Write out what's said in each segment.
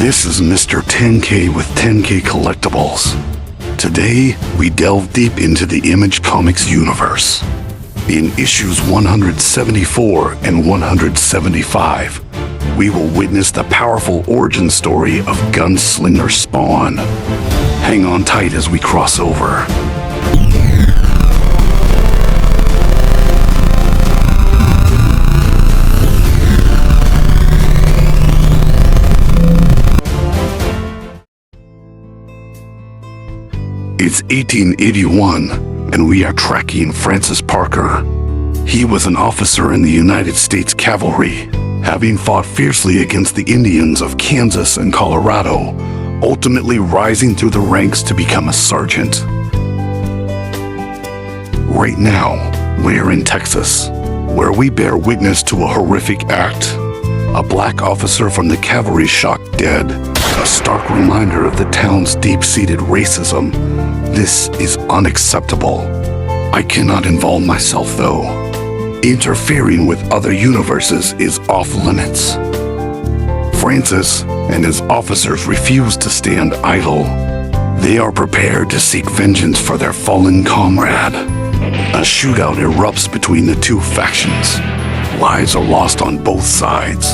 This is Mr. 10K with 10K Collectibles. Today, we delve deep into the Image Comics universe. In issues 174 and 175, we will witness the powerful origin story of Gunslinger Spawn. Hang on tight as we cross over. It's 1881, and we are tracking Francis Parker. He was an officer in the United States Cavalry, having fought fiercely against the Indians of Kansas and Colorado, ultimately rising through the ranks to become a sergeant. Right now, we're in Texas, where we bear witness to a horrific act. A black officer from the cavalry shot dead, a stark reminder of the town's deep-seated racism. This is unacceptable. I cannot involve myself, though. Interfering with other universes is off limits. Francis and his officers refuse to stand idle. They are prepared to seek vengeance for their fallen comrade. A shootout erupts between the two factions. Lives are lost on both sides.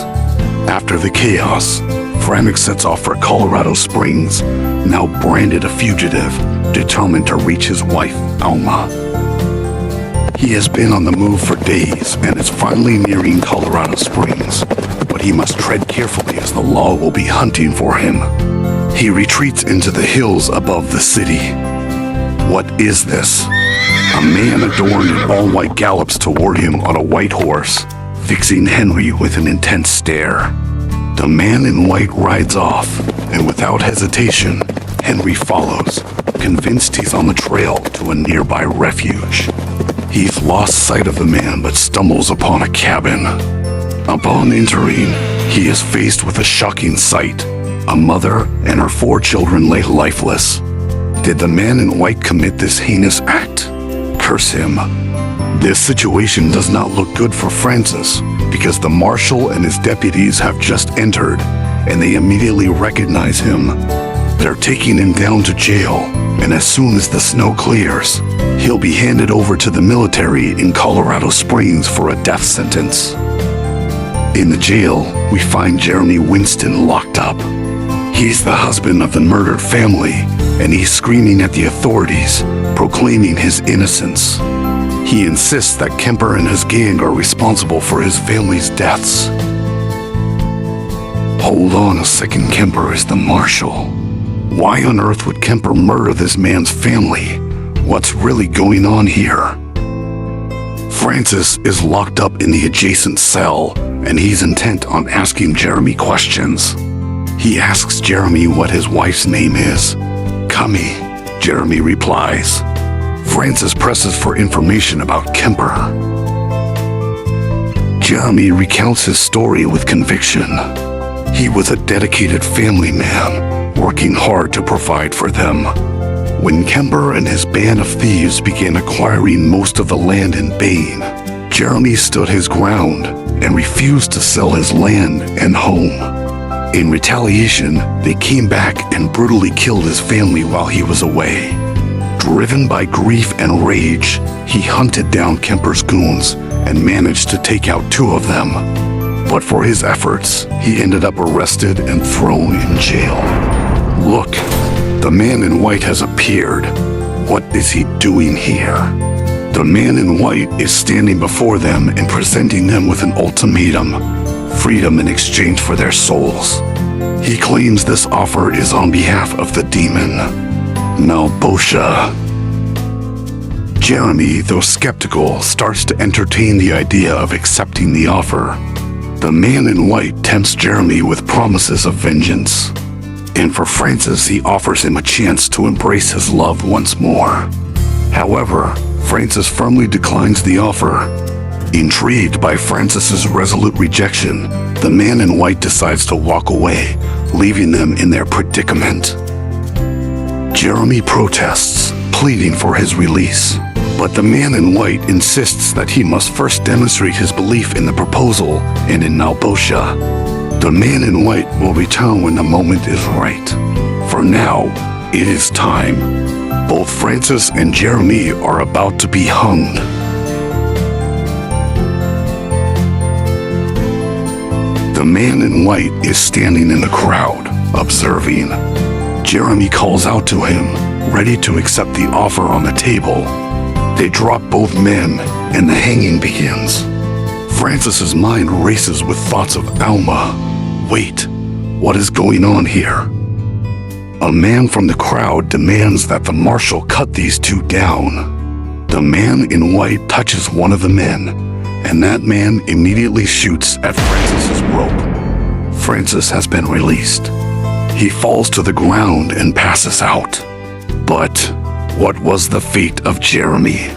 After the chaos, Frantic sets off for Colorado Springs, now branded a fugitive, determined to reach his wife, Alma. He has been on the move for days and is finally nearing Colorado Springs, but he must tread carefully as the law will be hunting for him. He retreats into the hills above the city. What is this? A man adorned in all white gallops toward him on a white horse, fixing Henry with an intense stare. The man in white rides off, and without hesitation, Henry follows, convinced he's on the trail to a nearby refuge. He's lost sight of the man but stumbles upon a cabin. Upon entering, he is faced with a shocking sight. A mother and her 4 children lay lifeless. Did the man in white commit this heinous act? Curse him. This situation does not look good for Francis, because the marshal and his deputies have just entered, and they immediately recognize him. They're taking him down to jail, and as soon as the snow clears, he'll be handed over to the military in Colorado Springs for a death sentence. In the jail, we find Jeremy Winston locked up. He's the husband of the murdered family, and he's screaming at the authorities, proclaiming his innocence. He insists that Kemper and his gang are responsible for his family's deaths. Hold on a second, Kemper is the marshal. Why on earth would Kemper murder this man's family? What's really going on here? Francis is locked up in the adjacent cell, and he's intent on asking Jeremy questions. He asks Jeremy what his wife's name is. Cummy, Jeremy replies. Francis presses for information about Kemper. Jeremy recounts his story with conviction. He was a dedicated family man, working hard to provide for them. When Kemper and his band of thieves began acquiring most of the land in Bain, Jeremy stood his ground and refused to sell his land and home. In retaliation, they came back and brutally killed his family while he was away. Driven by grief and rage, he hunted down Kemper's goons and managed to take out 2 of them. But for his efforts, he ended up arrested and thrown in jail. Look, the man in white has appeared. What is he doing here? The man in white is standing before them and presenting them with an ultimatum: freedom in exchange for their souls. He claims this offer is on behalf of the demon, Malebolgia. Jeremy, though skeptical, starts to entertain the idea of accepting the offer. The man in white tempts Jeremy with promises of vengeance. And for Francis, he offers him a chance to embrace his love once more. However, Francis firmly declines the offer. Intrigued by Francis's resolute rejection, the man in white decides to walk away, leaving them in their predicament. Jeremy protests, pleading for his release. But the man in white insists that he must first demonstrate his belief in the proposal and in Malebolgia. The man in white will return when the moment is right. For now, it is time. Both Francis and Jeremy are about to be hung. The man in white is standing in the crowd, observing. Jeremy calls out to him, ready to accept the offer on the table. They drop both men, and the hanging begins. Francis's mind races with thoughts of Alma. Wait, what is going on here? A man from the crowd demands that the marshal cut these two down. The man in white touches one of the men, and that man immediately shoots at Francis's rope. Francis has been released. He falls to the ground and passes out. But what was the fate of Jeremy?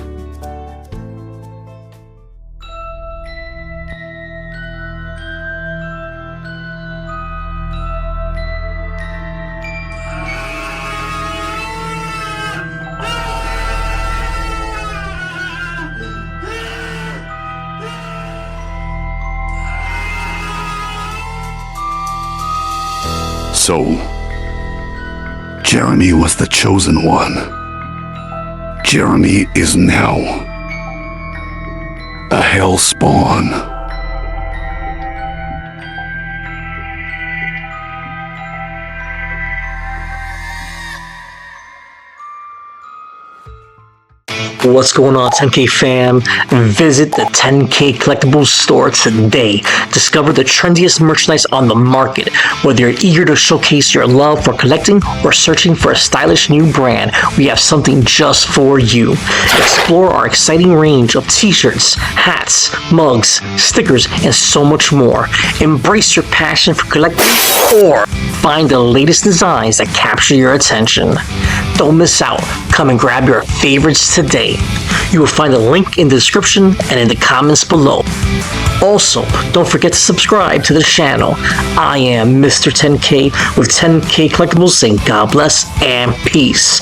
So, Jeremy was the chosen one. Jeremy is now a Hellspawn. What's going on, 10K fam? Visit the 10K Collectibles store today. Discover the trendiest merchandise on the market. Whether you're eager to showcase your love for collecting or searching for a stylish new brand, we have something just for you. Explore our exciting range of t-shirts, hats, mugs, stickers, and so much more. Embrace your passion for collecting or find the latest designs that capture your attention. Don't miss out. Come and grab your favorites today. You will find a link in the description and in the comments below. Also, don't forget to subscribe to the channel. I am Mr. 10K with 10K Collectibles, saying God bless and peace.